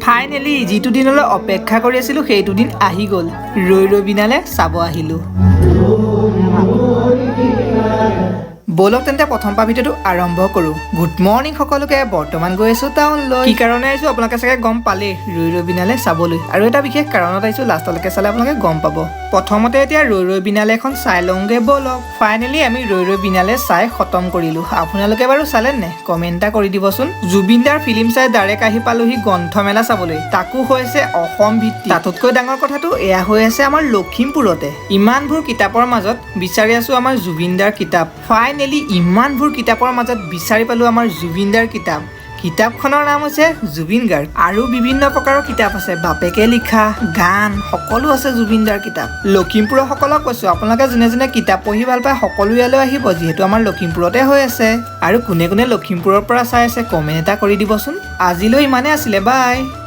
Finally যিটো দিনলৈ অপেক্ষা কৰি আছিলোঁ সেইটো দিন আহি গ'ল। ৰৈ ৰৈ বিনালে চাব আহিলোঁ। বলক তেন্তে প্ৰথম পাৰ ভিডিঅ'টো আৰম্ভ কৰোঁ। গুড মৰ্ণিং সকলোকে। বৰ্তমান গৈ আছোঁ টাউনলৈ। কি কাৰণে আহিছোঁ আপোনালোকে চাগে গম পালেই, ৰৈ ৰৈ বিনালে চাবলৈ। আৰু এটা বিশেষ কাৰণত আহিছোঁ, লাষ্টলৈকে চালে আপোনালোকে গম পাব। প্ৰথমতে এতিয়া ৰৈ ৰৈ বিনালে এখন চাই লওঁগে বলক। ফাইনেলি আমি ৰৈ ৰৈ বিনালে চাই খতম কৰিলোঁ। আপোনালোকে বাৰু চালে নে? কমেণ্ট এটা কৰি দিবচোন। জুবিন দাৰ ফিল্ম চাই ডাইৰেক্ট আহি পালোহি গ্ৰন্থমেলা চাবলৈ, তাকো হৈছে অসম ভিত্তিক। তাতোতকৈ ডাঙৰ কথাটো এয়া হৈ আছে আমাৰ লখিমপুৰতে। ইমানবোৰ কিতাপৰ মাজত বিচাৰি আছোঁ আমাৰ জুবিন দাৰ কিতাপ। ফাইনেলি ইমানবোৰ কিতাপৰ মাজত বিচাৰি পালোঁ আমাৰ জুবিন দাৰ কিতাপ। কিতাপখনৰ নাম হৈছে জুবিন গাৰ্গ। আৰু বিভিন্ন প্ৰকাৰৰ কিতাপ আছে, বাপেকে লিখা, গান, সকলো আছে জুবিন দাৰ কিতাপ। লখিমপুৰৰ সকলক কৈছোঁ, আপোনালোকে যোনে যোনে কিতাপ পঢ়ি ভাল পায় সকলো ইয়ালৈ আহিব, যিহেতু আমাৰ লখিমপুৰতে হৈ আছে। আৰু কোনে কোনে লখিমপুৰৰ পৰা চাই আছে কমেণ্ট এটা কৰি দিবচোন। আজিলৈ ইমানেই আছিলে, বাই।